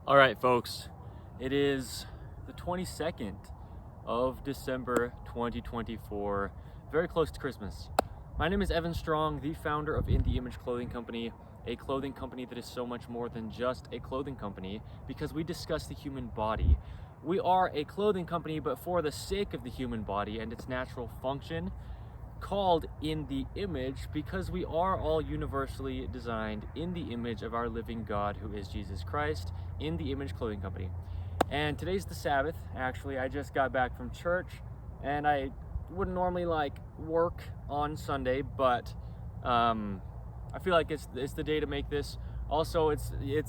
All right, folks, it is the 22nd of December 2024, very close to Christmas. My name is Evan Strong, the founder of In The Image Clothing Company, a clothing company that is so much more than just a clothing company because we discuss the human body. We are a clothing company, but for the sake of the human body and its natural function, called In the Image because we are all universally designed in the image of our living God, who is Jesus Christ, in the Image Clothing Company. And today's the Sabbath. Actually, I just got back from church, and I wouldn't normally work on Sunday, but I feel like it's the day to make this. Also,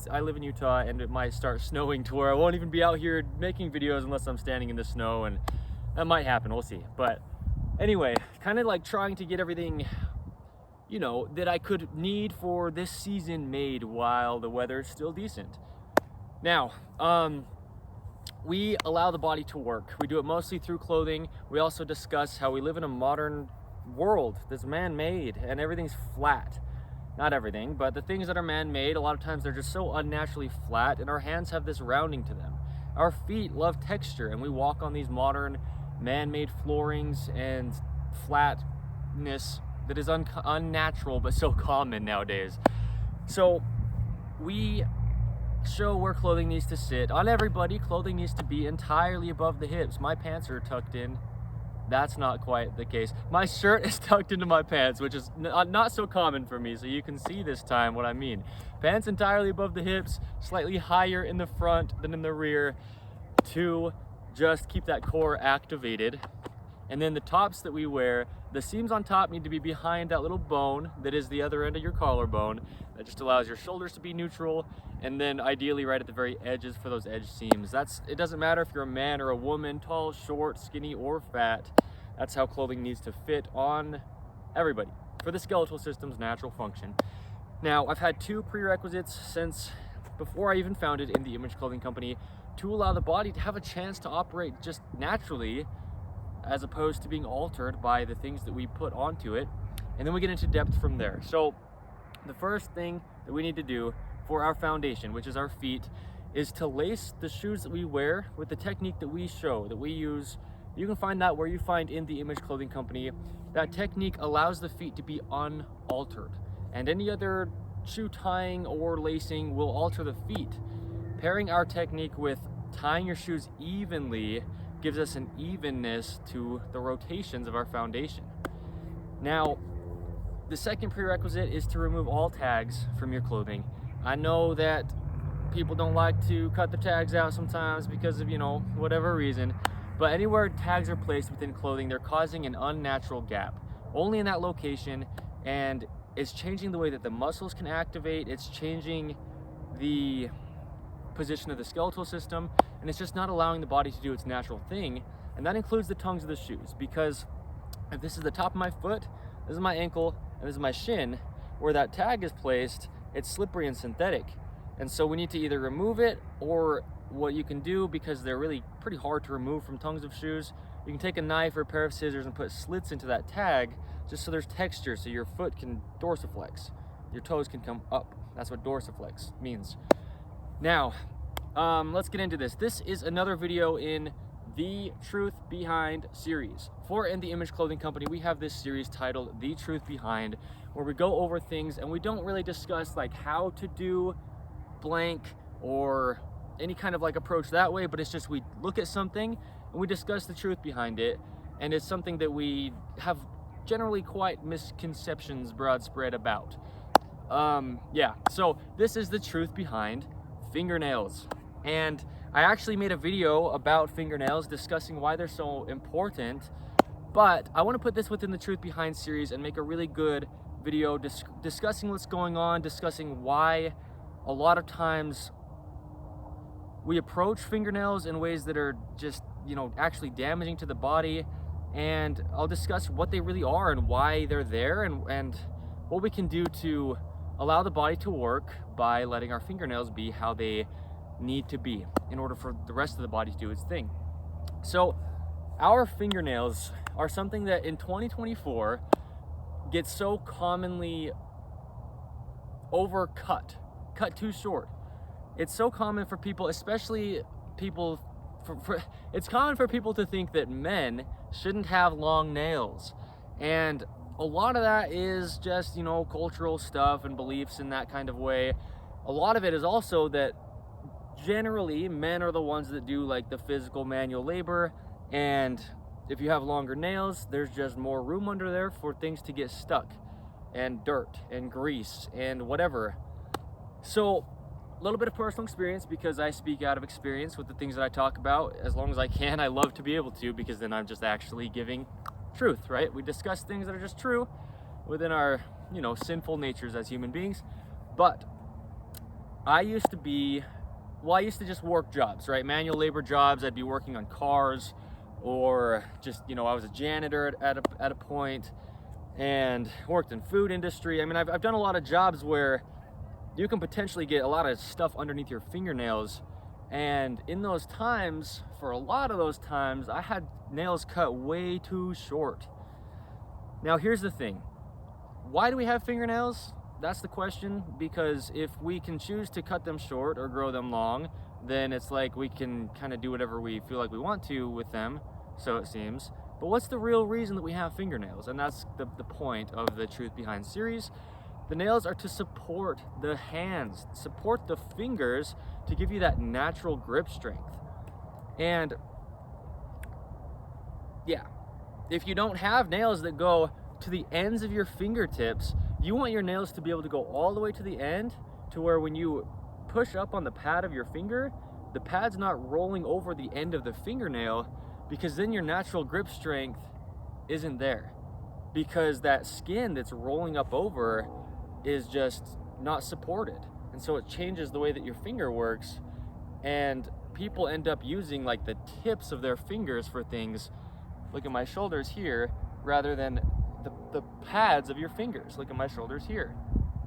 I live in Utah, and it might start snowing to where I won't even be out here making videos unless I'm standing in the snow, and that might happen. We'll see. But anyway, kind of like trying to get everything, that I could need for this season made while the weather's still decent. Now, we allow the body to work. We do it mostly through clothing. We also discuss how we live in a modern world that's man-made and everything's flat. Not everything, but the things that are man-made, a lot of times they're just so unnaturally flat, and our hands have this rounding to them. Our feet love texture, and we walk on these modern man-made floorings and flatness that is unnatural but so common nowadays. So we show where clothing needs to sit. On everybody, clothing needs to be entirely above the hips. My pants are tucked in. That's not quite the case. My shirt is tucked into my pants, which is not so common for me, so you can see this time what I mean. Pants entirely above the hips, slightly higher in the front than in the rear to just keep that core activated. And then the tops that we wear, the seams on top need to be behind that little bone that is the other end of your collarbone. That just allows your shoulders to be neutral, and then ideally right at the very edges for those edge seams. It doesn't matter if you're a man or a woman, tall, short, skinny, or fat. That's how clothing needs to fit on everybody for the skeletal system's natural function. Now, I've had two prerequisites since before I even founded In The Image Clothing Company to allow the body to have a chance to operate just naturally, as opposed to being altered by the things that we put onto it. And then we get into depth from there. So the first thing that we need to do for our foundation, which is our feet, is to lace the shoes that we wear with the technique that we show, that we use. You can find that where you find In The Image Clothing Company. That technique allows the feet to be unaltered, and any other shoe tying or lacing will alter the feet. Pairing our technique with tying your shoes evenly gives us an evenness to the rotations of our foundation. Now, the second prerequisite is to remove all tags from your clothing. I know that people don't like to cut the tags out sometimes because of, whatever reason, but anywhere tags are placed within clothing, they're causing an unnatural gap, only in that location, and it's changing the way that the muscles can activate, it's changing the position of the skeletal system, and it's just not allowing the body to do its natural thing. And that includes the tongues of the shoes, because if this is the top of my foot, this is my ankle, and this is my shin, where that tag is placed, it's slippery and synthetic. And so we need to either remove it, or what you can do, because they're really pretty hard to remove from tongues of shoes, you can take a knife or a pair of scissors and put slits into that tag just so there's texture, so your foot can dorsiflex, your toes can come up. That's what dorsiflex means. Now, let's get into this. This is another video in the Truth Behind series. For In The Image Clothing Company, we have this series titled The Truth Behind, where we go over things and we don't really discuss how to do blank or any kind of approach that way, but it's just we look at something and we discuss the truth behind it, and it's something that we have generally quite misconceptions broad spread about. So this is the truth behind fingernails. And I actually made a video about fingernails discussing why they're so important, but I want to put this within the Truth Behind series and make a really good video discussing what's going on, discussing why a lot of times we approach fingernails in ways that are just, actually damaging to the body, and I'll discuss what they really are and why they're there, and what we can do to allow the body to work by letting our fingernails be how they need to be in order for the rest of the body to do its thing. So our fingernails are something that in 2024 gets so commonly cut too short. it's so common for people, especially people, it's common for people to think that men shouldn't have long nails. And a lot of that is just, you know, cultural stuff and beliefs in that kind of way. A lot of it is also that generally men are the ones that do like the physical manual labor, and if you have longer nails, there's just more room under there for things to get stuck, and dirt and grease and whatever. So a little bit of personal experience, because I speak out of experience with the things that I talk about as long as I can. I love to be able to, because then I'm just actually giving truth, right? We discuss things that are just true within our, you know, sinful natures as human beings. But I used to just work jobs, right? Manual labor jobs. I'd be working on cars, or just, you know, I was a janitor at a point, and worked in food industry. I mean, I've done a lot of jobs where you can potentially get a lot of stuff underneath your fingernails. And in those times, for a lot of those times, I had nails cut way too short. Now, here's the thing. Why do we have fingernails? That's the question. Because if we can choose to cut them short or grow them long, then it's like we can kind of do whatever we feel like we want to with them, so it seems. But what's the real reason that we have fingernails? And that's the point of the Truth Behind series. The nails are to support the hands, support the fingers, to give you that natural grip strength. And yeah, if you don't have nails that go to the ends of your fingertips, you want your nails to be able to go all the way to the end, to where when you push up on the pad of your finger, the pad's not rolling over the end of the fingernail, because then your natural grip strength isn't there, because that skin that's rolling up over is just not supported. And so it changes the way that your finger works, and people end up using like the tips of their fingers for things. Look at my shoulders here, rather than the pads of your fingers. Look at my shoulders here.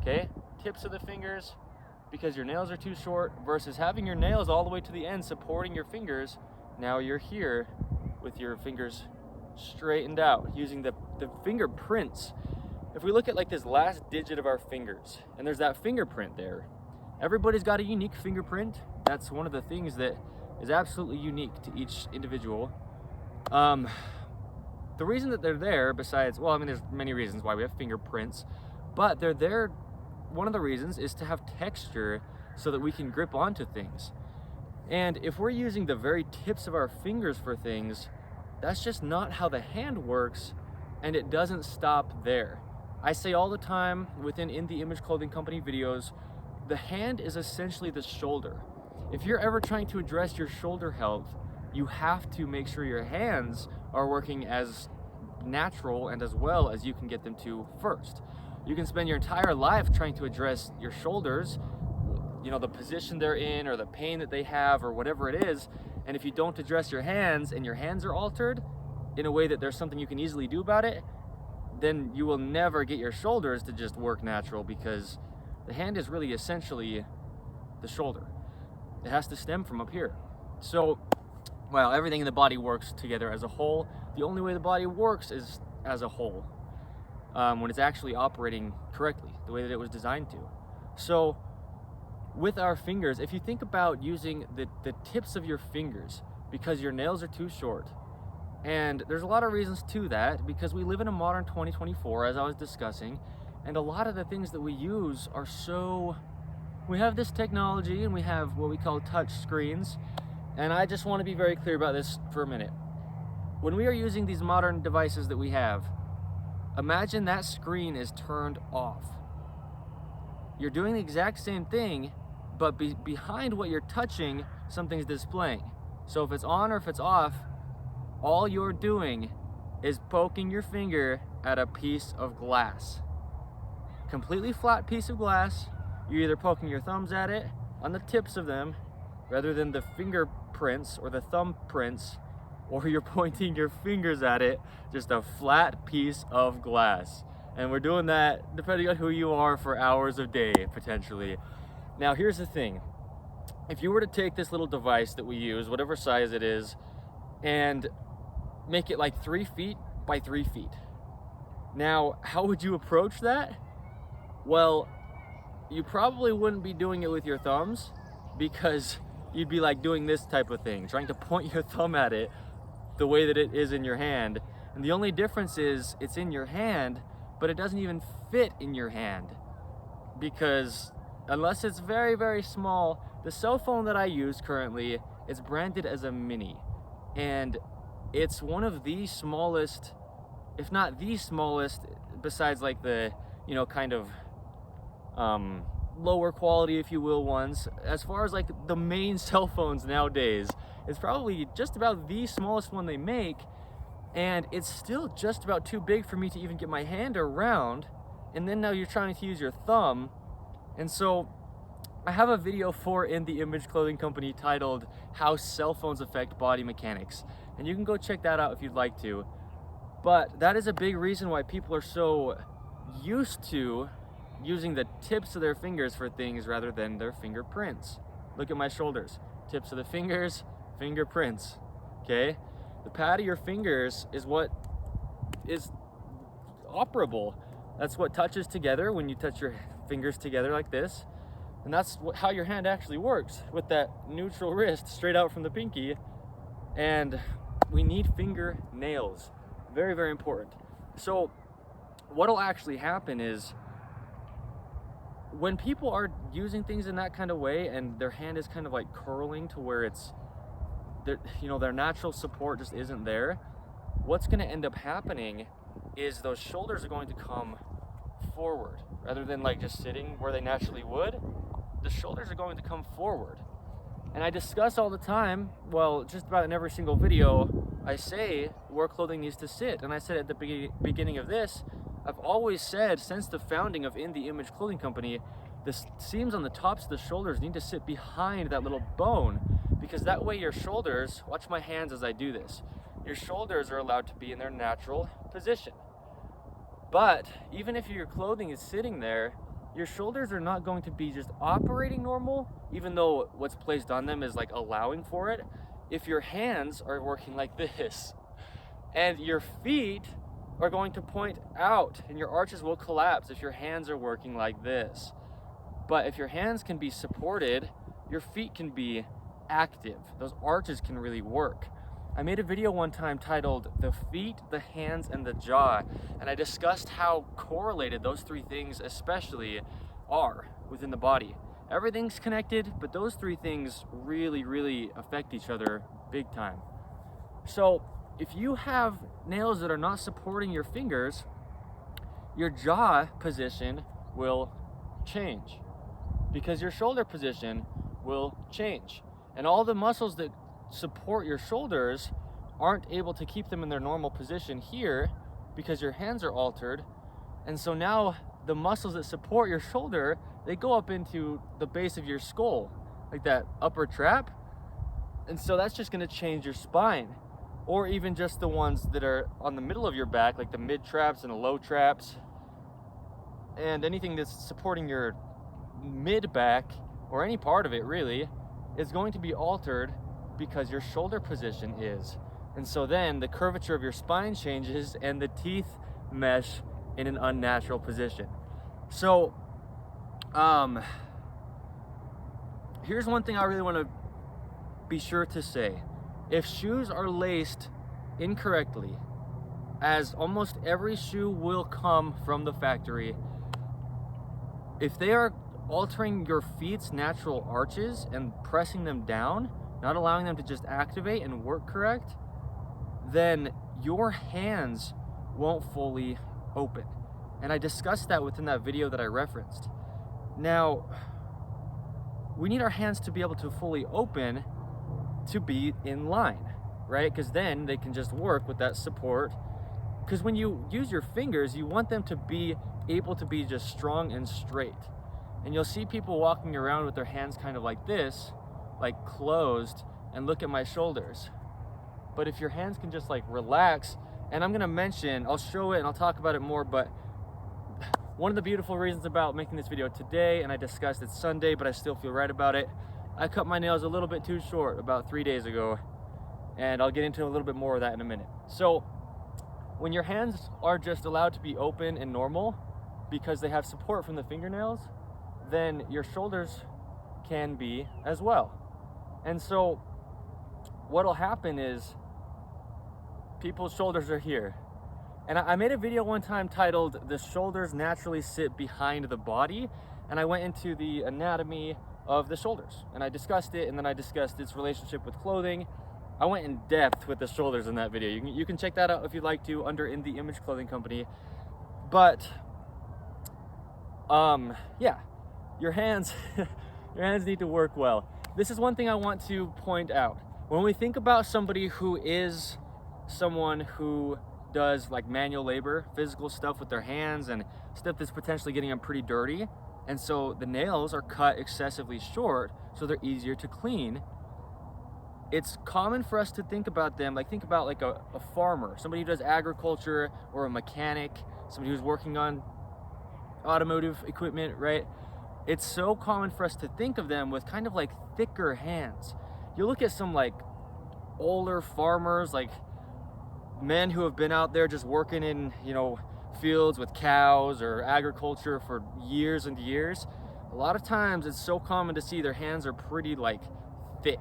Okay, tips of the fingers, because your nails are too short, versus having your nails all the way to the end supporting your fingers. Now you're here with your fingers straightened out using the fingerprints. If we look at like this last digit of our fingers, and there's that fingerprint there, everybody's got a unique fingerprint. That's one of the things that is absolutely unique to each individual. The reason that they're there, besides, well, I mean, there's many reasons why we have fingerprints, but they're there, one of the reasons is to have texture so that we can grip onto things. And if we're using the very tips of our fingers for things, that's just not how the hand works, and it doesn't stop there. I say all the time within In the Image Clothing Company videos, the hand is essentially the shoulder. If you're ever trying to address your shoulder health, you have to make sure your hands are working as natural and as well as you can get them to first. You can spend your entire life trying to address your shoulders, you know, the position they're in or the pain that they have or whatever it is, and if you don't address your hands and your hands are altered in a way that there's something you can easily do about it, then you will never get your shoulders to just work natural, because the hand is really essentially the shoulder. It has to stem from up here. So, well, everything in the body works together as a whole. The only way the body works is as a whole, when it's actually operating correctly, the way that it was designed to. So, with our fingers, if you think about using the tips of your fingers because your nails are too short, and there's a lot of reasons to that, because we live in a modern 2024, as I was discussing, and a lot of the things that we use are so, we have this technology and we have what we call touch screens. And I just want to be very clear about this for a minute. When we are using these modern devices that we have, imagine that screen is turned off. You're doing the exact same thing, but behind what you're touching, something's displaying. So if it's on or if it's off, all you're doing is poking your finger at a piece of glass. Completely flat piece of glass. You're either poking your thumbs at it on the tips of them, rather than the fingerprints or the thumbprints, or you're pointing your fingers at it, just a flat piece of glass. And we're doing that, depending on who you are, for hours a day, potentially. Now, here's the thing. If you were to take this little device that we use, whatever size it is, and make it like 3 feet by 3 feet. Now, how would you approach that? Well, you probably wouldn't be doing it with your thumbs, because you'd be like doing this type of thing, trying to point your thumb at it the way that it is in your hand. And the only difference is it's in your hand, but it doesn't even fit in your hand, because unless it's very, very small, the cell phone that I use currently is branded as a mini, and it's one of the smallest, if not the smallest, besides like the, you know, kind of lower quality, if you will, ones. As far as like the main cell phones nowadays, it's probably just about the smallest one they make, and it's still just about too big for me to even get my hand around. And then now you're trying to use your thumb. And so I have a video for In The Image Clothing Company titled How Cell Phones Affect Body Mechanics, and you can go check that out if you'd like to. But that is a big reason why people are so used to using the tips of their fingers for things rather than their fingerprints. Look at my shoulders. Tips of the fingers, fingerprints. Okay? The pad of your fingers is what is operable. That's what touches together when you touch your fingers together like this. And that's how your hand actually works, with that neutral wrist straight out from the pinky. And we need fingernails. Very, very important. So what'll actually happen is when people are using things in that kind of way and their hand is kind of like curling to where it's, you know, their natural support just isn't there, what's going to end up happening is those shoulders are going to come forward rather than like just sitting where they naturally would. The shoulders are going to come forward. And I discuss all the time, well, just about in every single video, I say where clothing needs to sit. And I said at the beginning of this, I've always said since the founding of In The Image Clothing Company, the seams on the tops of the shoulders need to sit behind that little bone, because that way your shoulders, watch my hands as I do this, your shoulders are allowed to be in their natural position. But even if your clothing is sitting there, your shoulders are not going to be just operating normal, even though what's placed on them is like allowing for it, if your hands are working like this. And your feet are going to point out and your arches will collapse if your hands are working like this. But if your hands can be supported, your feet can be active. Those arches can really work. I made a video one time titled The Feet, the Hands, and the Jaw, and I discussed how correlated those three things especially are within the body. Everything's connected, but those three things really, really affect each other big time. So if you have nails that are not supporting your fingers, your jaw position will change because your shoulder position will change. And all the muscles that support your shoulders aren't able to keep them in their normal position here because your hands are altered. And so now the muscles that support your shoulder, they go up into the base of your skull, like that upper trap. And so that's just going to change your spine, or even just the ones that are on the middle of your back, like the mid traps and the low traps, and anything that's supporting your mid back or any part of it really is going to be altered because your shoulder position is. And so then the curvature of your spine changes and the teeth mesh in an unnatural position. So here's one thing I really want to be sure to say. If shoes are laced incorrectly, as almost every shoe will come from the factory, if they are altering your feet's natural arches and pressing them down, not allowing them to just activate and work correct, then your hands won't fully open. And I discussed that within that video that I referenced. Now, we need our hands to be able to fully open to be in line, right? Because then they can just work with that support. Because when you use your fingers, you want them to be able to be just strong and straight. And you'll see people walking around with their hands kind of like this, like closed, and look at my shoulders. But if your hands can just like relax, and I'm gonna mention, I'll show it and I'll talk about it more, but one of the beautiful reasons about making this video today, and I discussed it's Sunday, but I still feel right about it, I cut my nails a little bit too short about 3 days ago, and I'll get into a little bit more of that in a minute. So when your hands are just allowed to be open and normal because they have support from the fingernails, then your shoulders can be as well. And so what'll happen is people's shoulders are here. And I made a video one time titled "The Shoulders Naturally Sit Behind the Body," and I went into the anatomy of the shoulders and I discussed it, and then I discussed its relationship with clothing. I went in depth with the shoulders in that video. You can check that out if you'd like to, under In The Image Clothing Company. But yeah, your hands your hands need to work well. This is one thing I want to point out. When we think about somebody who is someone who does like manual labor, physical stuff with their hands and stuff that's potentially getting them pretty dirty, and so the nails are cut excessively short so they're easier to clean, it's common for us to think about them like a farmer, somebody who does agriculture, or a mechanic, somebody who's working on automotive equipment, right? It's so common for us to think of them with kind of like thicker hands. You look at some like older farmers, like men who have been out there just working in, fields with cows or agriculture for years and years. A lot of times it's so common to see their hands are pretty like thick.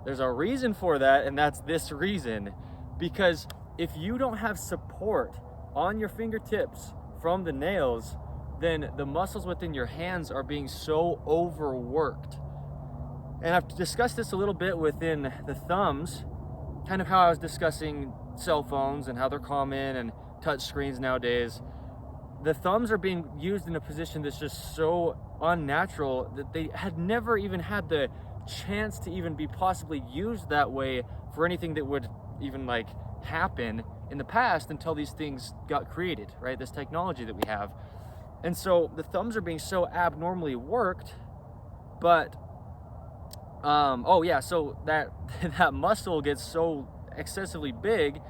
There's a reason for that, and that's this reason. Because if you don't have support on your fingertips from the nails, then the muscles within your hands are being so overworked. And I've discussed this a little bit within the thumbs, kind of how I was discussing cell phones and how they're common and touch screens nowadays. The thumbs are being used in a position that's just so unnatural that they had never even had the chance to even be possibly used that way for anything that would even like happen in the past until these things got created, right? This technology that we have. And so the thumbs are being so abnormally worked, but so that muscle gets so excessively big.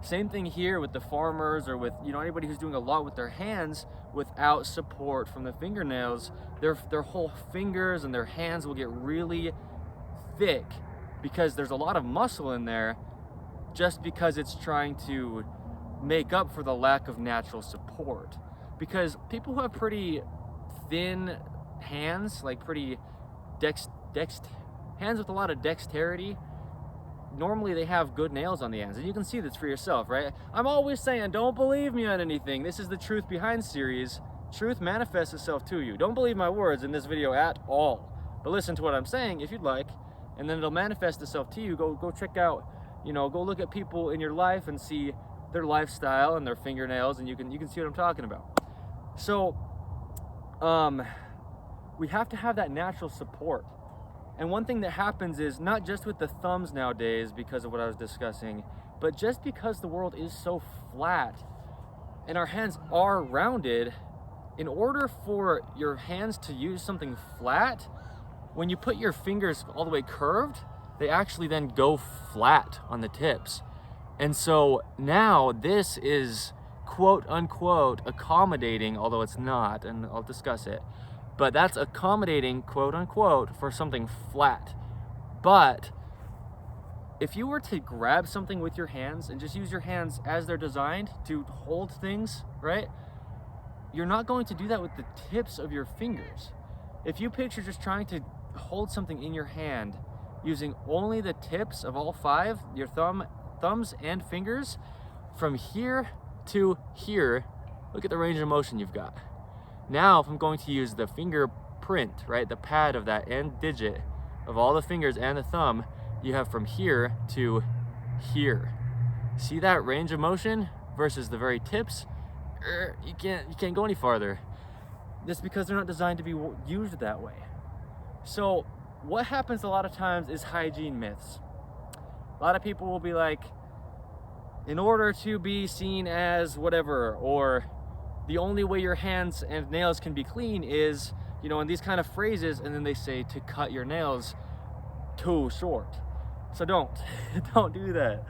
Same thing here with the farmers, or with anybody who's doing a lot with their hands without support from the fingernails. Their whole fingers and their hands will get really thick because there's a lot of muscle in there, just because it's trying to make up for the lack of natural support. Because people who have pretty thin hands, like pretty hands with a lot of dexterity, normally they have good nails on the ends, and you can see this for yourself, right? I'm always saying, don't believe me on anything. This is the Truth Behind series. Truth manifests itself to you. Don't believe my words in this video at all, but listen to what I'm saying if you'd like, and then it'll manifest itself to you. Go check out, go look at people in your life and see their lifestyle and their fingernails, and you can see what I'm talking about. So we have to have that natural support. And one thing that happens is, not just with the thumbs nowadays because of what I was discussing, but just because the world is so flat and our hands are rounded, in order for your hands to use something flat, when you put your fingers all the way curved, they actually then go flat on the tips. And so now this is quote unquote accommodating, although it's not, and I'll discuss it. But that's accommodating, quote unquote, for something flat. But if you were to grab something with your hands and just use your hands as they're designed to hold things, right? You're not going to do that with the tips of your fingers. If you picture just trying to hold something in your hand using only the tips of all five, your thumbs and fingers, from here to here, look at the range of motion you've got. Now, if I'm going to use the fingerprint, right, the pad of that end digit of all the fingers and the thumb, you have from here to here. See that range of motion versus the very tips? You can't go any farther. Just because they're not designed to be used that way. So what happens a lot of times is hygiene myths. A lot of people will be like, in order to be seen as whatever, or the only way your hands and nails can be clean is, and these kind of phrases, and then they say to cut your nails too short. So don't do that.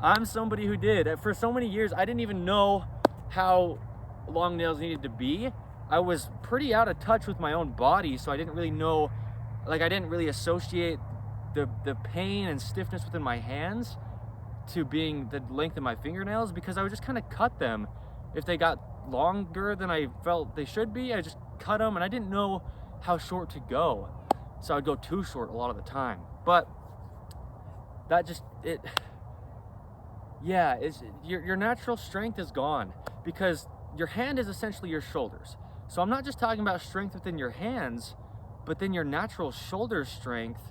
I'm somebody who did. For so many years, I didn't even know how long nails needed to be. I was pretty out of touch with my own body, so I didn't really know, I didn't really associate the pain and stiffness within my hands to being the length of my fingernails, because I would just kind of cut them. If they got longer than I felt they should be, I just cut them, and I didn't know how short to go. So I'd go too short a lot of the time. But that just, your natural strength is gone, because your hand is essentially your shoulders. So I'm not just talking about strength within your hands, but then your natural shoulder strength,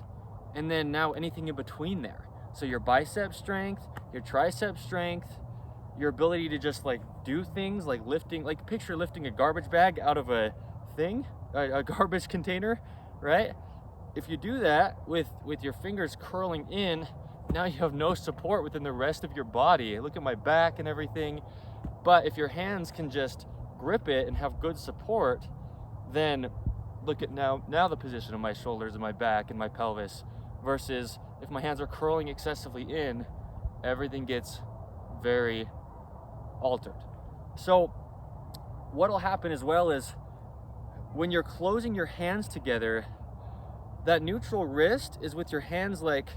and then now anything in between there. So your bicep strength, your tricep strength, your ability to just like do things like lifting, like picture lifting a garbage bag out of a garbage container, right? If you do that with your fingers curling in, now you have no support within the rest of your body. Look at my back and everything. But if your hands can just grip it and have good support, then look at now the position of my shoulders and my back and my pelvis, versus if my hands are curling excessively in, everything gets very altered. So what'll happen as well is when you're closing your hands together, that neutral wrist is with your hands like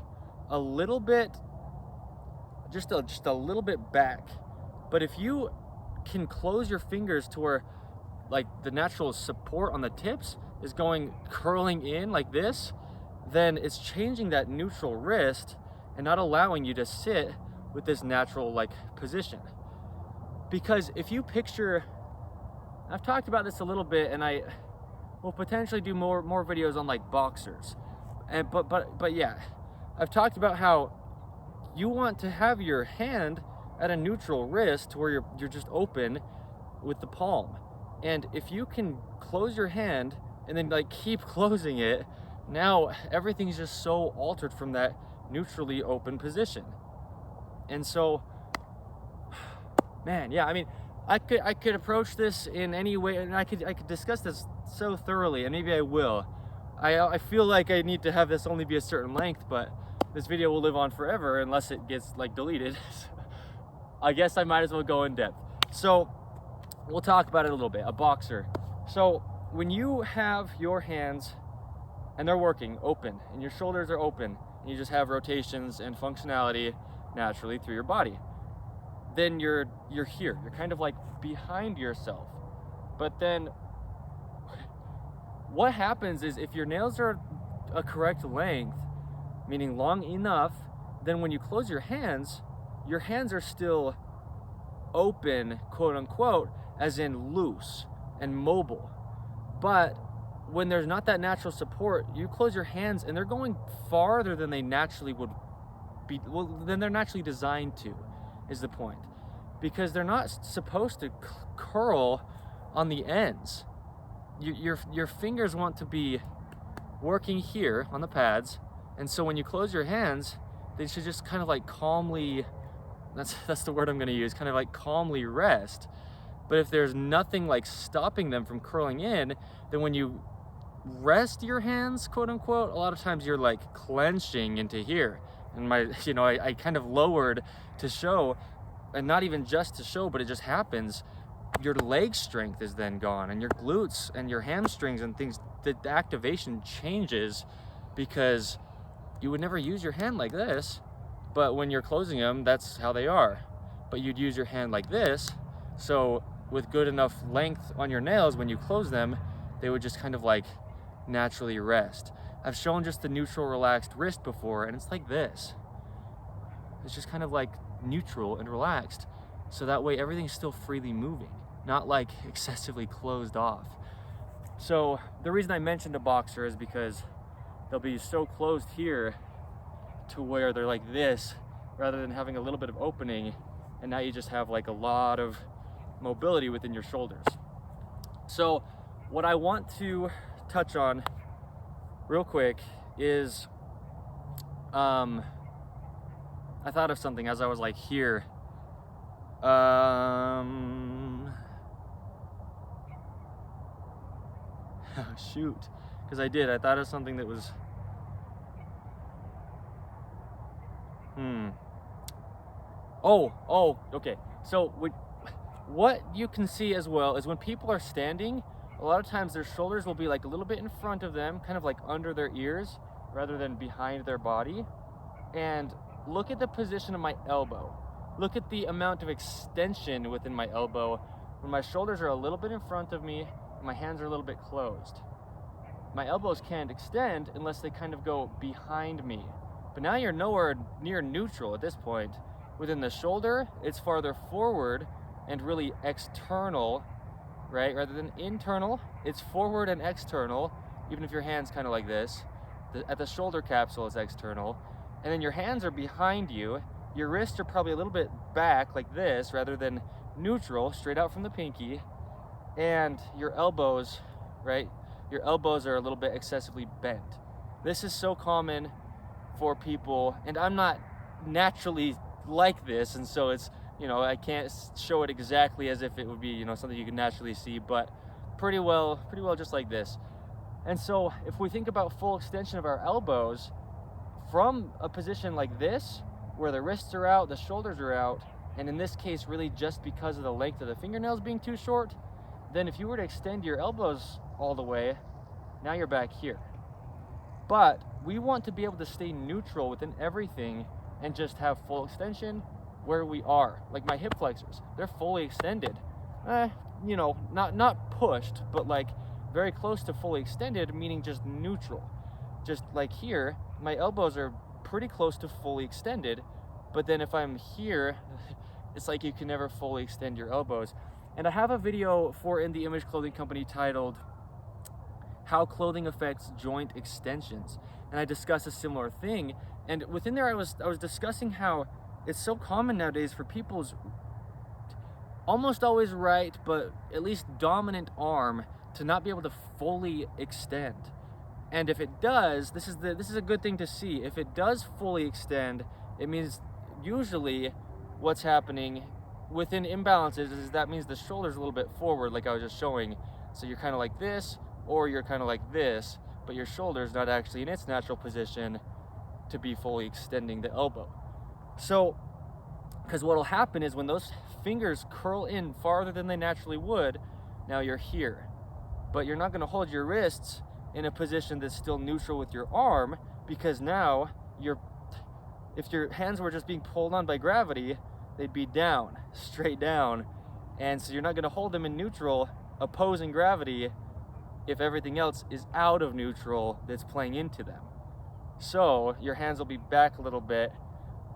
a little bit, just a little bit back. But if you can close your fingers to where like the natural support on the tips is going curling in like this, then it's changing that neutral wrist and not allowing you to sit with this natural like position. Because if you picture, I've talked about this a little bit, and I will potentially do more videos on like boxers, and but yeah, I've talked about how you want to have your hand at a neutral wrist where you're just open with the palm. And if you can close your hand and then like keep closing it, now everything's just so altered from that neutrally open position. And so, man, yeah, I mean, I could approach this in any way, and I could discuss this so thoroughly, and maybe I will. I feel like I need to have this only be a certain length, but this video will live on forever unless it gets like deleted. I guess I might as well go in depth. So we'll talk about it a little bit. A boxer. So when you have your hands and they're working open and your shoulders are open and you just have rotations and functionality naturally through your body, then you're here. You're kind of like behind yourself. But then what happens is if your nails are a correct length, meaning long enough, then when you close your hands are still open, quote unquote, as in loose and mobile. But when there's not that natural support, you close your hands and they're going farther than they naturally would be, than they're naturally designed to, is the point. Because they're not supposed to curl on the ends. Your fingers want to be working here on the pads, and so when you close your hands, they should just kind of like calmly, that's the word I'm gonna use, kind of like calmly rest. But if there's nothing like stopping them from curling in, then when you rest your hands, quote unquote, a lot of times you're like clenching into here. And I kind of lowered to show, and not even just to show, but it just happens. Your leg strength is then gone, and your glutes and your hamstrings and things, the activation changes, because you would never use your hand like this, but when you're closing them, that's how they are. But you'd use your hand like this, so with good enough length on your nails, when you close them, they would just kind of like naturally rest. I've shown just the neutral relaxed wrist before, and it's like this. It's just kind of like neutral and relaxed, so that way everything's still freely moving, not like excessively closed off. So the reason I mentioned a boxer is because they'll be so closed here to where they're like this, rather than having a little bit of opening, and now you just have like a lot of mobility within your shoulders. So what I want to touch on real quick is I thought of something as I was like here. Shoot, because I thought of something that was okay. So what you can see as well is when people are standing, a lot of times their shoulders will be like a little bit in front of them, kind of like under their ears rather than behind their body. And look at the position of my elbow. Look at the amount of extension within my elbow when my shoulders are a little bit in front of me and my hands are a little bit closed. my elbows can't extend unless they kind of go behind me. But now you're nowhere near neutral at this point. Within the shoulder, it's farther forward and really external, right? Rather than internal, it's forward and external, even if your hand's kind of like this. At the shoulder capsule is external. And then your hands are behind you. Your wrists are probably a little bit back like this rather than neutral, straight out from the pinky. And your elbows, right? Your elbows are a little bit excessively bent. This is so common for people, and I'm not naturally like this, and so it's, I can't show it exactly as if it would be, something you can naturally see, but pretty well just like this. And so if we think about full extension of our elbows from a position like this, where the wrists are out, the shoulders are out, and in this case really just because of the length of the fingernails being too short, then if you were to extend your elbows all the way, now you're back here. But we want to be able to stay neutral within everything and just have full extension where we are. Like my hip flexors, they're fully extended. Not pushed, but like very close to fully extended, meaning just neutral. Just like here, my elbows are pretty close to fully extended, but then if I'm here, it's like you can never fully extend your elbows. And I have a video for In the Image Clothing Company titled How Clothing Affects Joint Extensions, and I discuss a similar thing. And within there I was discussing how it's so common nowadays for people's almost always right, but at least dominant arm to not be able to fully extend. And if it does, this is a good thing to see. If it does fully extend, it means usually what's happening within imbalances is that means the shoulder's a little bit forward, like I was just showing. So you're kind of like this, or you're kind of like this, but your shoulder's not actually in its natural position to be fully extending the elbow. So, because what'll happen is when those fingers curl in farther than they naturally would, now you're here. But you're not going to hold your wrists in a position that's still neutral with your arm, because now if your hands were just being pulled on by gravity, they'd be down, straight down. And so you're not going to hold them in neutral, opposing gravity, if everything else is out of neutral that's playing into them. So your hands will be back a little bit,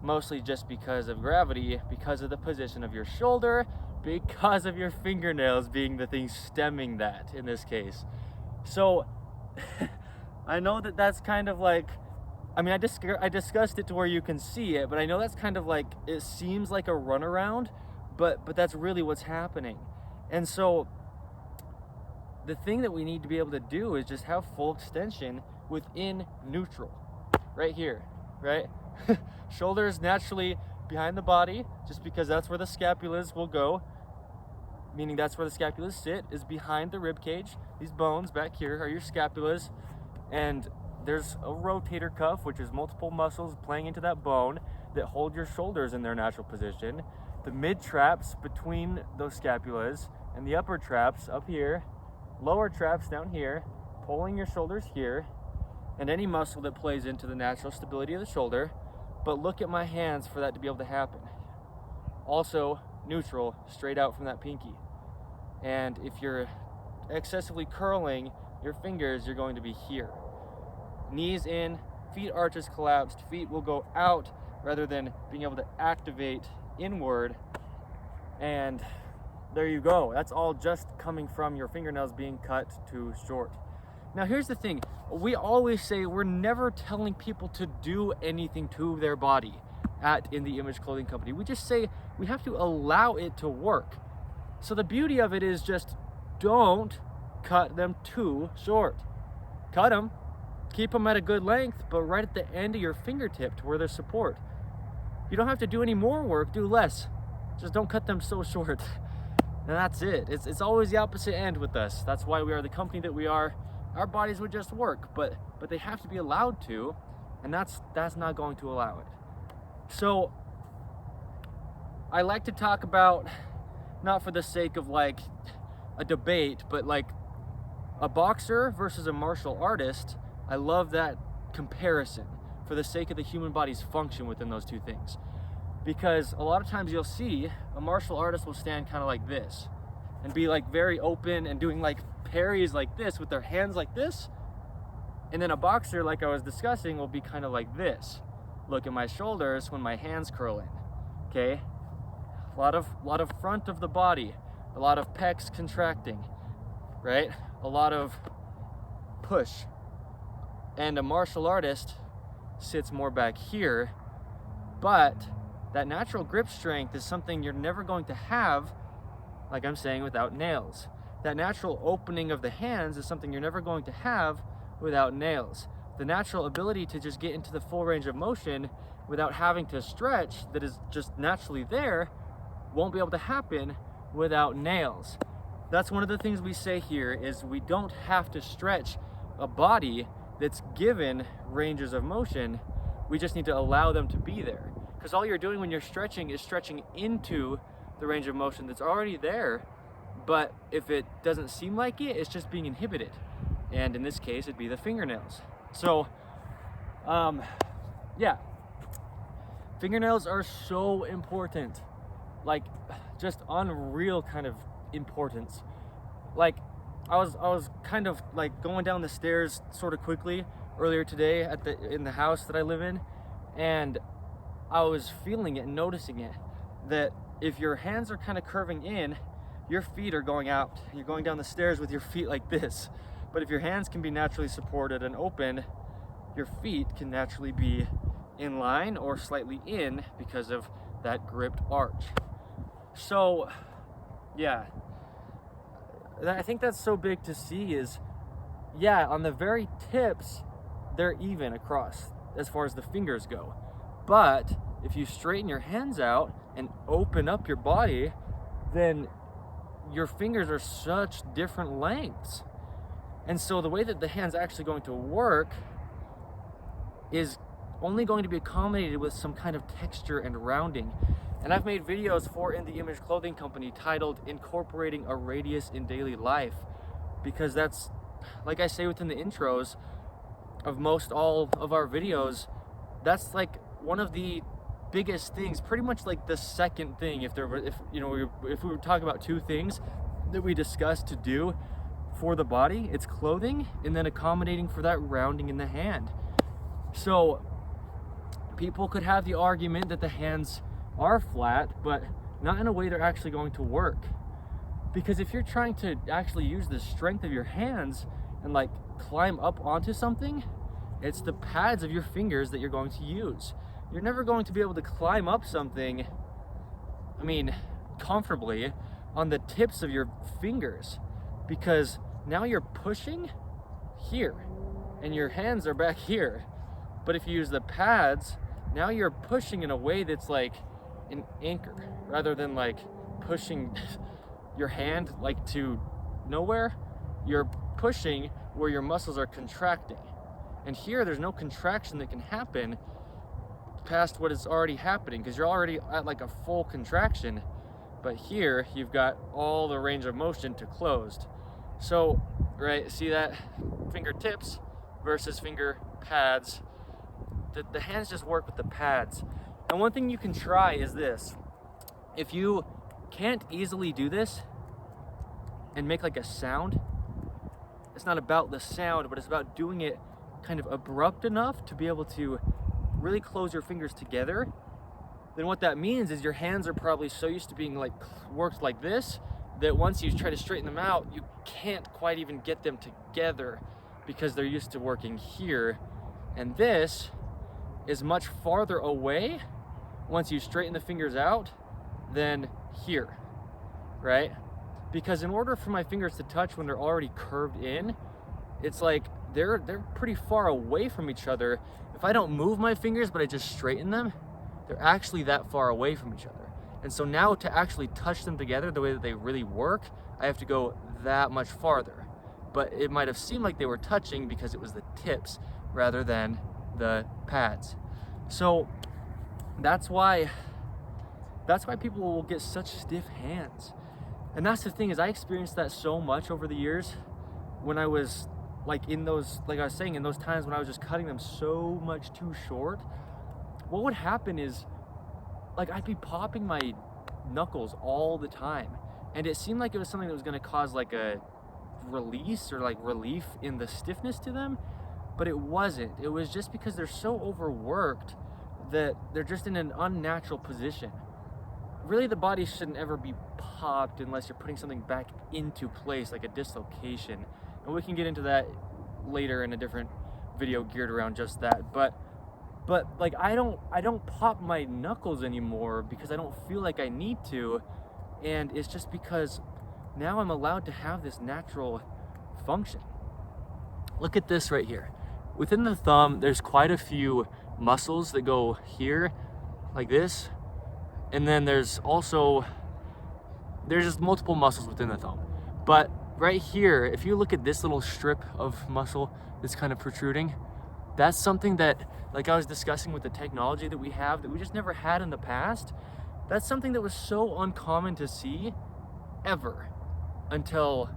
mostly just because of gravity, because of the position of your shoulder, because of your fingernails being the thing stemming that in this case. So I know that's kind of like, I discussed it to where you can see it, but I know that's kind of like, it seems like a runaround, but that's really what's happening. And so the thing that we need to be able to do is just have full extension within neutral, right here, right? Shoulders naturally behind the body, just because that's where the scapulas will go, meaning that's where the scapulas sit, is behind the rib cage. These bones back here are your scapulas, and there's a rotator cuff, which is multiple muscles playing into that bone that hold your shoulders in their natural position. The mid traps between those scapulas and the upper traps up here, lower traps down here, pulling your shoulders here, and any muscle that plays into the natural stability of the shoulder. But look at my hands for that to be able to happen. Also neutral, straight out from that pinky. And if you're excessively curling your fingers, you're going to be here. Knees in, feet arches collapsed, feet will go out rather than being able to activate inward. And there you go. That's all just coming from your fingernails being cut too short. Now here's the thing. We always say we're never telling people to do anything to their body at In the Image Clothing Company. We just say we have to allow it to work. So the beauty of it is just don't cut them too short. Cut them, keep them at a good length, but right at the end of your fingertip to where there's support. You don't have to do any more work, do less. Just don't cut them so short. And that's it. It's always the opposite end with us. That's why we are the company that we are. Our bodies would just work, but they have to be allowed to, and that's not going to allow it. So I like to talk about, not for the sake of like a debate, but like a boxer versus a martial artist. I love that comparison for the sake of the human body's function within those two things. Because a lot of times you'll see a martial artist will stand kind of like this and be like very open and doing like parries like this with their hands like this. And then a boxer, like I was discussing, will be kind of like this. Look at my shoulders when my hands curl in, okay? A lot of front of the body, a lot of pecs contracting, right? A lot of push. And a martial artist sits more back here, but that natural grip strength is something you're never going to have, like I'm saying, without nails. That natural opening of the hands is something you're never going to have without nails. The natural ability to just get into the full range of motion without having to stretch, that is just naturally there, won't be able to happen without nails. That's one of the things we say here, is we don't have to stretch a body that's given ranges of motion. We just need to allow them to be there. Because all you're doing when you're stretching is stretching into the range of motion that's already there, but if it doesn't seem like it, it's just being inhibited. And in this case, it'd be the fingernails. So, yeah, fingernails are so important, like just unreal kind of importance. Like I was kind of like going down the stairs sort of quickly earlier today in the house that I live in, and I was feeling it and noticing it, that if your hands are kind of curving in, your feet are going out. You're going down the stairs with your feet like this. But if your hands can be naturally supported and open, your feet can naturally be in line or slightly in because of that gripped arch. So, yeah, I think that's so big to see is, yeah, on the very tips, they're even across as far as the fingers go. But if you straighten your hands out and open up your body, then your fingers are such different lengths. And so the way that the hand's actually going to work is only going to be accommodated with some kind of texture and rounding. And I've made videos for In The Image Clothing Company titled Incorporating a Radius in Daily Life, because that's, like I say within the intros of most all of our videos, that's like one of the biggest things, pretty much like the second thing, if we were talking about two things that we discussed to do for the body, it's clothing and then accommodating for that rounding in the hand. So people could have the argument that the hands are flat, but not in a way they're actually going to work. Because if you're trying to actually use the strength of your hands and like climb up onto something, it's the pads of your fingers that you're going to use. You're never going to be able to climb up something, I mean, comfortably on the tips of your fingers, because now you're pushing here and your hands are back here. But if you use the pads, now you're pushing in a way that's like an anchor rather than like pushing your hand like to nowhere. You're pushing where your muscles are contracting. And here there's no contraction that can happen past what is already happening, because you're already at like a full contraction. But here you've got all the range of motion to closed. So, right, see that fingertips versus finger pads. The hands just work with the pads. And one thing you can try is this. If you can't easily do this and make like a sound, it's not about the sound, but it's about doing it kind of abrupt enough to be able to really close your fingers together. Then what that means is your hands are probably so used to being like worked like this that once you try to straighten them out, you can't quite even get them together because they're used to working here. And this is much farther away once you straighten the fingers out than here, right? Because in order for my fingers to touch when they're already curved in, it's like they're pretty far away from each other. If I don't move my fingers but I just straighten them, they're actually that far away from each other. And so now to actually touch them together the way that they really work, I have to go that much farther. But it might have seemed like they were touching because it was the tips rather than the pads. So that's why people will get such stiff hands. And that's the thing, is I experienced that so much over the years when I was like in those, like I was saying, in those times when I was just cutting them so much too short. What would happen is, like, I'd be popping my knuckles all the time, and it seemed like it was something that was going to cause like a release or like relief in the stiffness to them, but it wasn't. It was just because they're so overworked that they're just in an unnatural position. Really, the body shouldn't ever be popped unless you're putting something back into place, like a dislocation. And we can get into that later in a different video geared around just that. But like I don't pop my knuckles anymore because I don't feel like I need to, and it's just because now I'm allowed to have this natural function. Look at this right here. Within the thumb, there's quite a few muscles that go here, like this, and then there's just multiple muscles within the thumb. But right here, if you look at this little strip of muscle that's kind of protruding, that's something that, like I was discussing with the technology that we have that we just never had in the past, that's something that was so uncommon to see ever until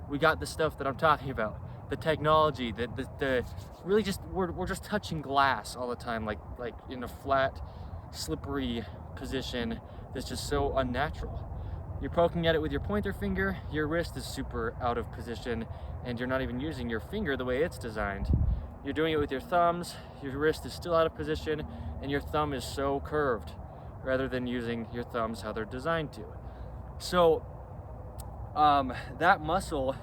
we got the stuff that I'm talking about. The technology, the really just, we're just touching glass all the time, like in a flat, slippery position that's just so unnatural. You're poking at it with your pointer finger, your wrist is super out of position, and you're not even using your finger the way it's designed. You're doing it with your thumbs, your wrist is still out of position, and your thumb is so curved, rather than using your thumbs how they're designed to. So, that muscle,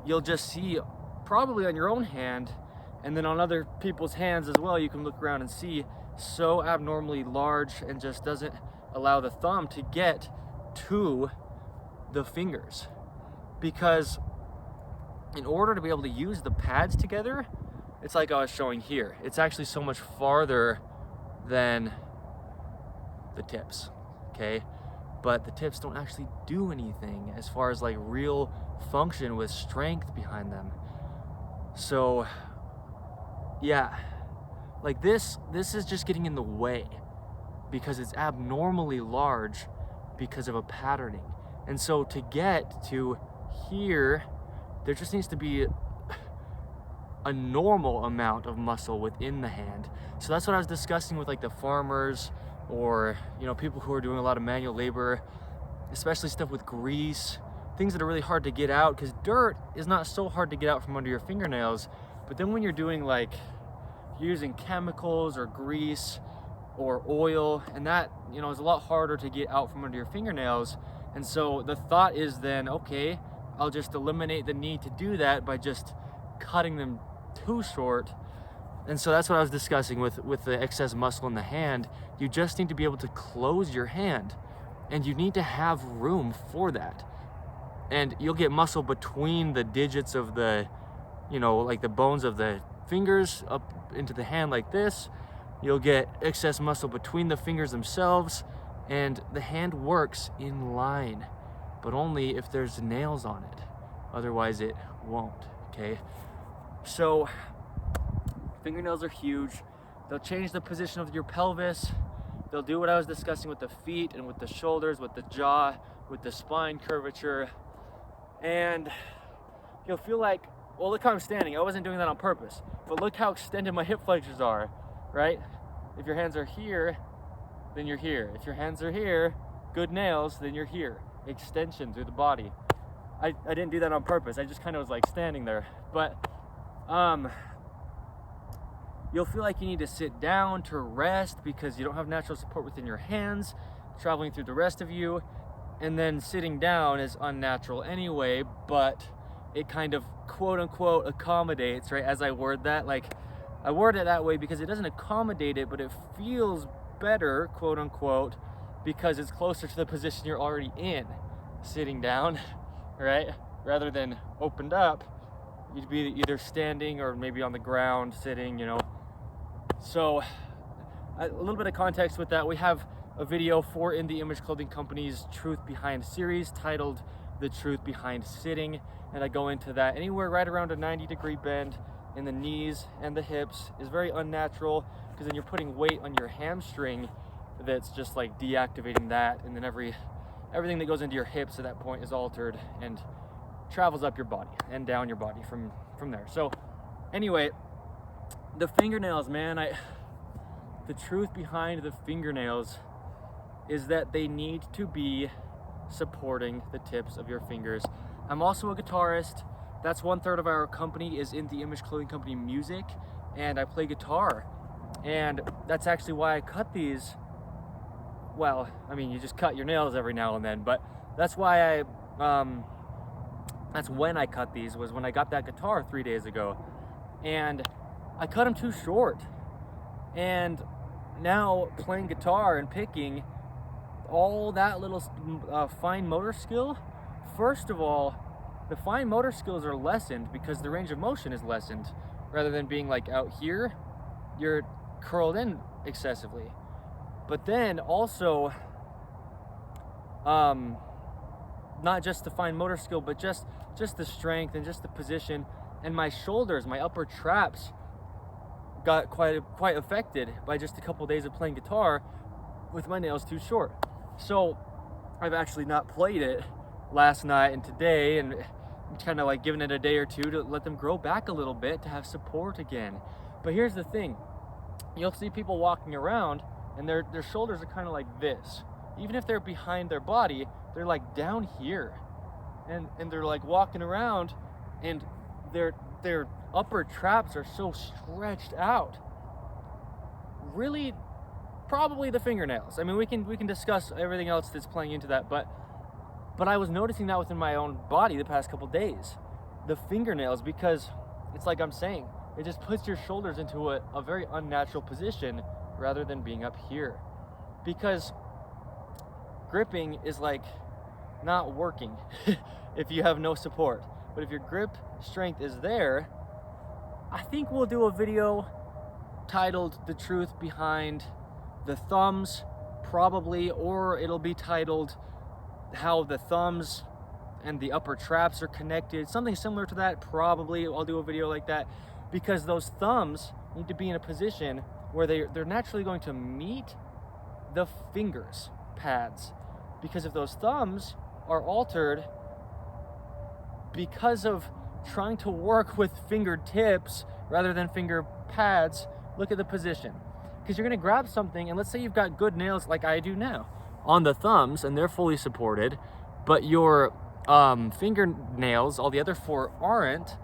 you'll just see probably on your own hand, and then on other people's hands as well, you can look around and see so abnormally large and just doesn't allow the thumb to get to the fingers. Because in order to be able to use the pads together, it's like I was showing here, it's actually so much farther than the tips, okay? But the tips don't actually do anything as far as like real function with strength behind them. So yeah, like this is just getting in the way because it's abnormally large because of a patterning. And so to get to here, there just needs to be a normal amount of muscle within the hand. So that's what I was discussing with like the farmers, or people who are doing a lot of manual labor, especially stuff with grease, things that are really hard to get out, because dirt is not so hard to get out from under your fingernails. But then when you're doing like using chemicals or grease or oil, and that is a lot harder to get out from under your fingernails. And so the thought is then, okay, I'll just eliminate the need to do that by just cutting them too short. And so that's what I was discussing with the excess muscle in the hand. You just need to be able to close your hand, and you need to have room for that. And you'll get muscle between the digits of the, like the bones of the fingers up into the hand like this. You'll get excess muscle between the fingers themselves, and the hand works in line, but only if there's nails on it. Otherwise it won't, okay? So fingernails are huge. They'll change the position of your pelvis. They'll do what I was discussing with the feet and with the shoulders, with the jaw, with the spine curvature. And you'll feel like, well, look how I'm standing. I wasn't doing that on purpose, but look how extended my hip flexors are, right? If your hands are here, then you're here. If your hands are here, good nails, then you're here. Extension through the body. I didn't do that on purpose. I just kind of was like standing there. But you'll feel like you need to sit down to rest because you don't have natural support within your hands, traveling through the rest of you. And then sitting down is unnatural anyway, but it kind of quote unquote accommodates, right? As I word that, like I word it that way because it doesn't accommodate it, but it feels better, quote unquote, because it's closer to the position you're already in, sitting down, right? Rather than opened up, you'd be either standing or maybe on the ground, sitting, So a little bit of context with that. We have a video for In the Image Clothing Company's Truth Behind series titled The Truth Behind Sitting, and I go into that. Anywhere right around a 90-degree bend in the knees and the hips is very unnatural, because then you're putting weight on your hamstring that's just like deactivating that, and then everything that goes into your hips at that point is altered and travels up your body and down your body from there. So anyway, the fingernails, man, the truth behind the fingernails is that they need to be supporting the tips of your fingers. I'm also a guitarist, that's 1/3 of our company is In The Image Clothing Company music, and I play guitar. And that's actually why I cut these. Well, I mean, you just cut your nails every now and then, but that's why that's when I cut these, was when I got that guitar 3 days ago. And I cut them too short. And now playing guitar and picking, all that little fine motor skill, first of all, the fine motor skills are lessened because the range of motion is lessened. Rather than being like out here, you're curled in excessively. But then also, not just the fine motor skill, but just the strength and just the position. And my shoulders, my upper traps got quite affected by just a couple days of playing guitar with my nails too short. So I've actually not played it last night and today, and kind of like giving it a day or two to let them grow back a little bit to have support again. But here's the thing, you'll see people walking around and their shoulders are kind of like this. Even if they're behind their body, they're like down here, and they're like walking around, and their upper traps are so stretched out. Really, probably the fingernails. I mean, we can discuss everything else that's playing into that, but I was noticing that within my own body the past couple days, the fingernails, because it's like I'm saying, it just puts your shoulders into a very unnatural position rather than being up here. Because gripping is like not working if you have no support. But if your grip strength is there, I think we'll do a video titled "The Truth Behind the Thumbs," probably, or it'll be titled "How the Thumbs and the Upper Traps Are Connected," something similar to that. Probably I'll do a video like that, because those thumbs need to be in a position where they're naturally going to meet the fingers pads. Because if those thumbs are altered because of trying to work with fingertips rather than finger pads, look at the position. Because you're going to grab something, and let's say you've got good nails like I do now on the thumbs and they're fully supported, but your fingernails, all the other four, aren't.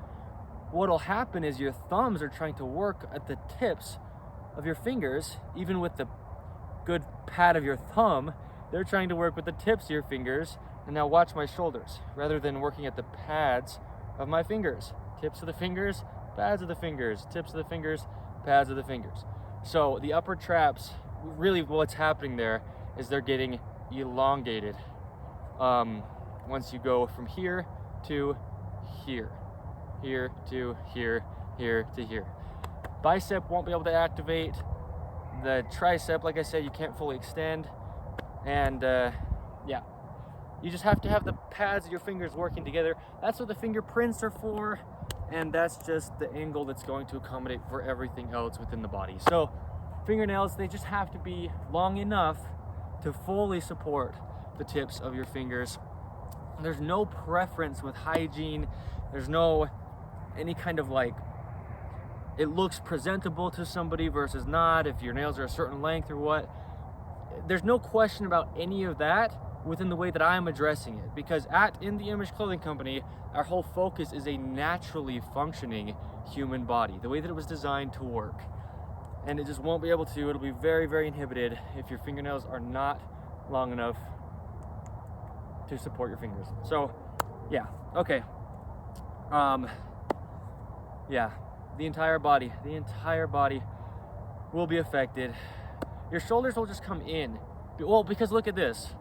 What'll happen is your thumbs are trying to work at the tips of your fingers. Even with the good pad of your thumb, they're trying to work with the tips of your fingers. And now watch my shoulders, rather than working at the pads of my fingers. Tips of the fingers, pads of the fingers, tips of the fingers, pads of the fingers. So the upper traps, really what's happening there is they're getting elongated once you go from here to here, here to here, here to here. Bicep won't be able to activate. The tricep, like I said, you can't fully extend. And yeah, you just have to have the pads of your fingers working together. That's what the fingerprints are for, and that's just the angle that's going to accommodate for everything else within the body. So fingernails, they just have to be long enough to fully support the tips of your fingers. There's no preference with hygiene. There's no any kind of like, it looks presentable to somebody versus not, if your nails are a certain length or what. There's no question about any of that within the way that I'm addressing it, because at In The Image Clothing Company, our whole focus is a naturally functioning human body, the way that it was designed to work. And it just won't be able to. It'll be very, very inhibited if your fingernails are not long enough to support your fingers. So yeah, okay. Yeah, the entire body will be affected. Your shoulders will just come in. Well, because look at this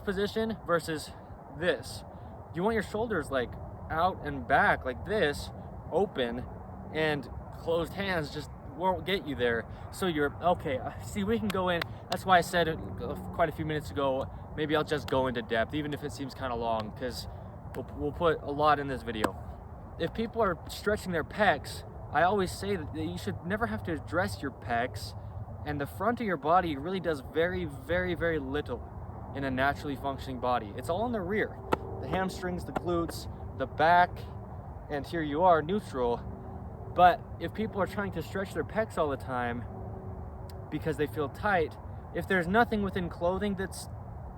position versus this. You want your shoulders like out and back like this, open, and closed hands just won't get you there. So you're, okay, see, we can go in. That's why I said it quite a few minutes ago, maybe I'll just go into depth, even if it seems kind of long, because we'll put a lot in this video. If people are stretching their pecs, I always say that you should never have to address your pecs, and the front of your body really does very, very, very little in a naturally functioning body. It's all in the rear. The hamstrings, the glutes, the back, and here you are, neutral. But if people are trying to stretch their pecs all the time because they feel tight, if there's nothing within clothing that's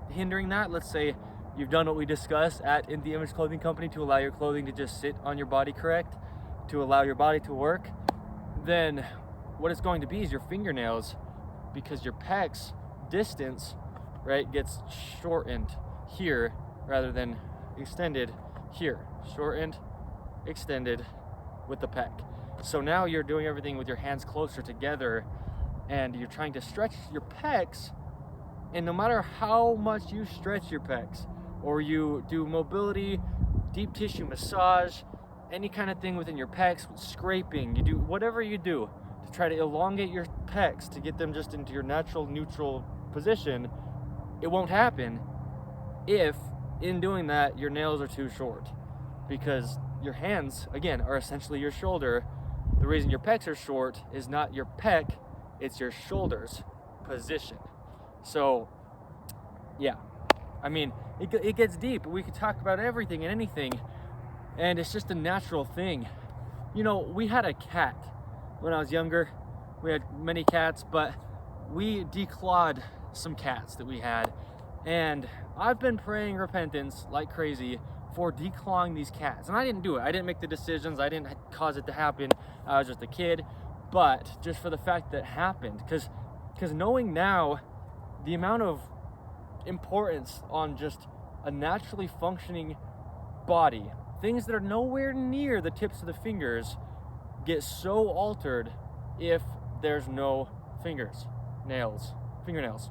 hindering that, let's say you've done what we discuss at In The Image Clothing Company to allow your clothing to just sit on your body correct, to allow your body to work, then what it's going to be is your fingernails, because your pecs distance, right, gets shortened here rather than extended here. Shortened, extended with the pec. So now you're doing everything with your hands closer together and you're trying to stretch your pecs, and no matter how much you stretch your pecs or you do mobility, deep tissue massage, any kind of thing within your pecs, scraping, you do whatever you do to try to elongate your pecs to get them just into your natural neutral position, it won't happen if in doing that your nails are too short, because your hands, again, are essentially your shoulder. The reason your pecs are short is not your pec, it's your shoulders position. So yeah, I mean, it gets deep. We could talk about everything and anything, and it's just a natural thing. You know, we had a cat when I was younger. We had many cats, but we declawed some cats that we had, and I've been praying repentance like crazy for declawing these cats. And I didn't do it. I didn't make the decisions. I didn't cause it to happen. I was just a kid. But just for the fact that it happened, because knowing now the amount of importance on just a naturally functioning body, things that are nowhere near the tips of the fingers get so altered if there's no fingernails.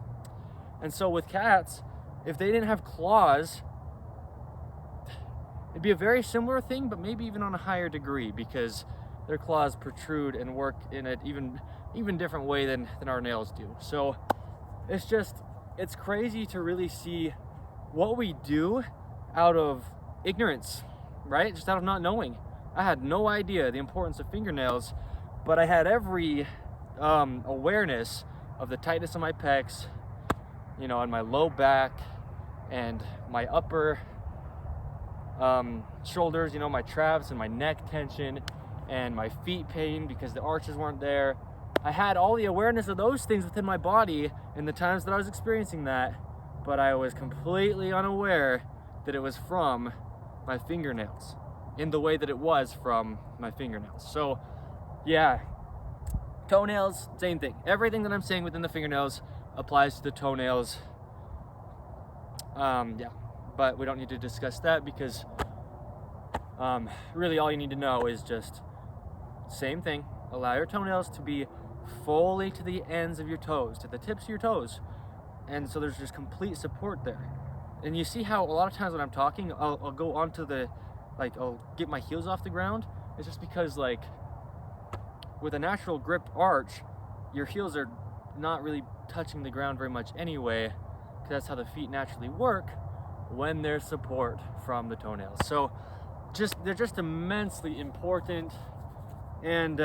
And so with cats, if they didn't have claws, it'd be a very similar thing, but maybe even on a higher degree, because their claws protrude and work in an even different way than our nails do. So it's crazy to really see what we do out of ignorance, right? Just out of not knowing. I had no idea the importance of fingernails, but I had every awareness of the tightness of my pecs, you know, on my low back and my upper shoulders, you know, my traps and my neck tension and my feet pain because the arches weren't there. I had all the awareness of those things within my body in the times that I was experiencing that, but I was completely unaware that it was from my fingernails in the way that it was from my fingernails. So yeah, toenails, same thing. Everything that I'm saying within the fingernails applies to the toenails. Yeah, but we don't need to discuss that because really all you need to know is just same thing. Allow your toenails to be fully to the ends of your toes, to the tips of your toes, and so there's just complete support there. And you see how a lot of times when I'm talking, I'll go onto the, like, I'll get my heels off the ground. It's just because, like, with a natural grip arch, your heels are not really touching the ground very much anyway, because that's how the feet naturally work when there's support from the toenails. So they're just immensely important. And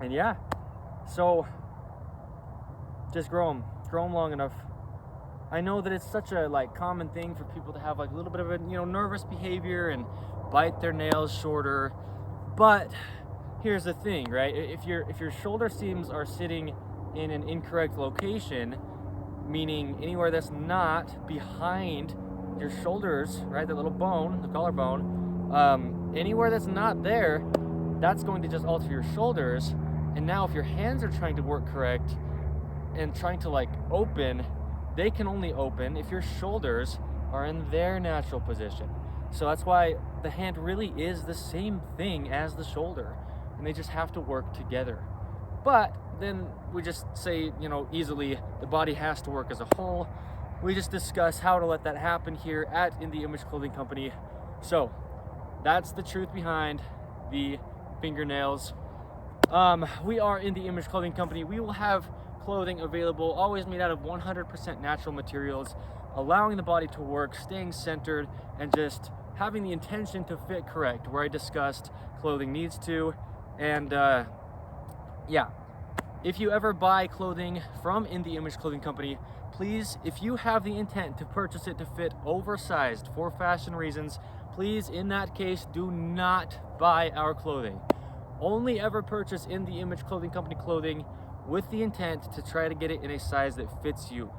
yeah, so just grow them long enough. I know that it's such a common thing for people to have a little bit of a nervous behavior and bite their nails shorter, but here's the thing, right? If your shoulder seams are sitting in an incorrect location, meaning anywhere that's not behind your shoulders, right, that little bone, the collarbone, anywhere that's not there, that's going to just alter your shoulders. And now if your hands are trying to work correct and trying to open, they can only open if your shoulders are in their natural position. So that's why the hand really is the same thing as the shoulder, and they just have to work together. But then we just say, easily the body has to work as a whole. We just discuss how to let that happen here at In The Image Clothing Company. So that's the truth behind the fingernails. We are In The Image Clothing Company. We will have clothing available, always made out of 100% natural materials, allowing the body to work, staying centered, and just having the intention to fit correct, where I discussed clothing needs to. And yeah, if you ever buy clothing from In The Image Clothing Company, please, if you have the intent to purchase it to fit oversized for fashion reasons, please, in that case, do not buy our clothing. Only ever purchase In The Image Clothing Company clothing with the intent to try to get it in a size that fits you.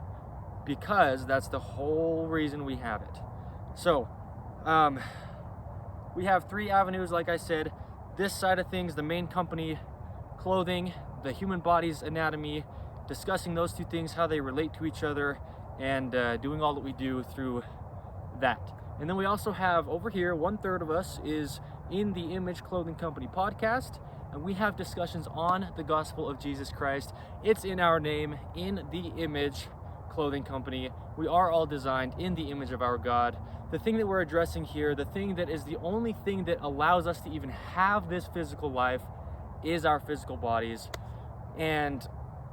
because that's the whole reason we have it. So we have 3 avenues, like I said. This side of things, the main company, clothing, the human body's anatomy, discussing those 2 things, how they relate to each other, and doing all that we do through that. And then we also have over here, 1/3 of us is in the Image Clothing Company podcast, and we have discussions on the gospel of Jesus Christ. It's in our name, In the Image Clothing Company. We are all designed in the image of our God. The thing that we're addressing here, the thing that is the only thing that allows us to even have this physical life, is our physical bodies. And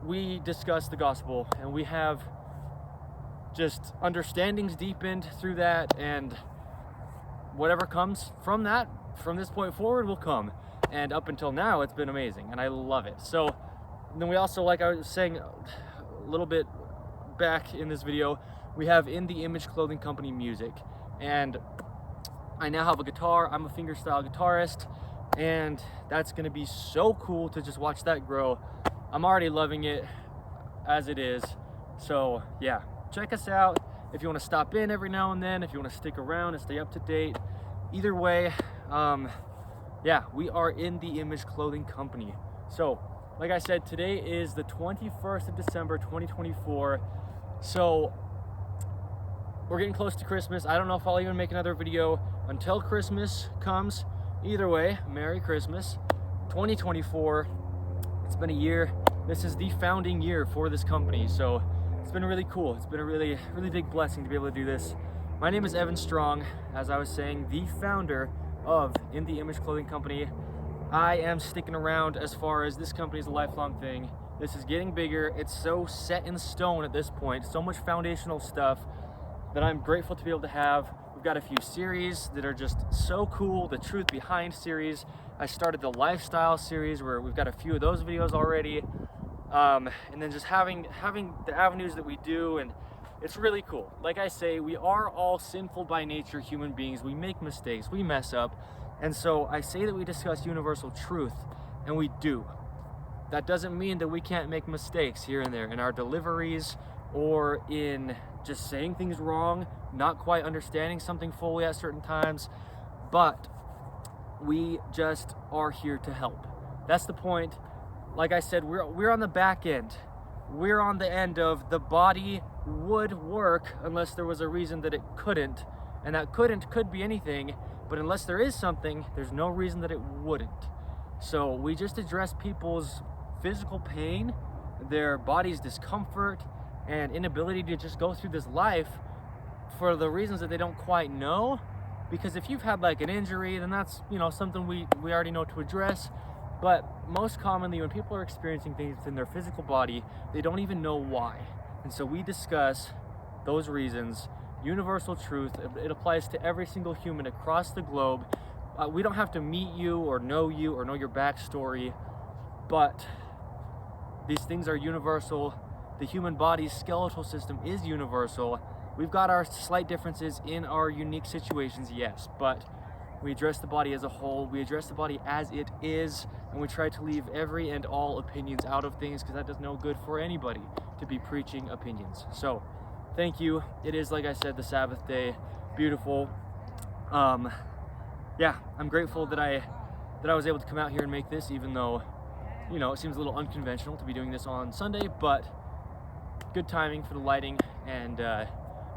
we discuss the gospel, and we have just understandings deepened through that, and whatever comes from that, from this point forward, will come. And up until now, it's been amazing, and I love it. So then we also, like I was saying a little bit back in this video, we have In the Image Clothing Company music, and I now have a guitar. I'm a fingerstyle guitarist, and that's gonna be so cool to just watch that grow. I'm already loving it as it is. So yeah, check us out if you want to stop in every now and then, if you want to stick around and stay up to date. Either way, yeah, we are In the Image Clothing Company. So like I said, today is the 21st of December 2024. So we're getting close to Christmas. I don't know if I'll even make another video until Christmas comes. Either way, Merry Christmas. 2024, it's been a year. This is the founding year for this company, so it's been really cool. It's been a really big blessing to be able to do this. My name is Evan Strong, as I was saying, the founder of In the Image Clothing Company. I am sticking around as far as this company is a lifelong thing. This is getting bigger. It's so set in stone at this point, so much foundational stuff that I'm grateful to be able to have. We've got a few series that are just so cool. The Truth Behind series. I started the Lifestyle series where we've got a few of those videos already. And then just having the avenues that we do, and it's really cool. Like I say, we are all sinful by nature human beings. We make mistakes, we mess up. And so I say that we discuss universal truth, and we do. That doesn't mean that we can't make mistakes here and there in our deliveries, or in just saying things wrong, not quite understanding something fully at certain times, but we just are here to help. That's the point. Like I said, we're on the back end. We're on the end of the body would work unless there was a reason that it couldn't, and that could be anything, but unless there is something, there's no reason that it wouldn't. So we just address people's physical pain, their body's discomfort, and inability to just go through this life for the reasons that they don't quite know. Because if you've had like an injury, then that's, you know, something we already know to address. But most commonly, when people are experiencing things in their physical body, they don't even know why. And so we discuss those reasons, universal truth. It applies to every single human across the globe. We don't have to meet you or know your backstory, but these things are universal. The human body's skeletal system is universal. We've got our slight differences in our unique situations, yes, but we address the body as a whole. We address the body as it is, and we try to leave every and all opinions out of things, because that does no good for anybody to be preaching opinions. So thank you. It is, like I said, the Sabbath day. Beautiful. Yeah, I'm grateful that I was able to come out here and make this, even though, you know, it seems a little unconventional to be doing this on Sunday, but good timing for the lighting. And I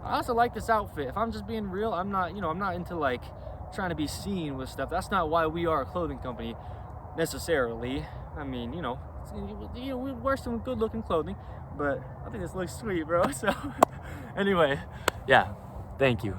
also like this outfit. If I'm just being real, I'm not into like trying to be seen with stuff. That's not why we are a clothing company necessarily. I mean, we wear some good looking clothing, but I think this looks sweet, bro. So anyway, yeah, thank you.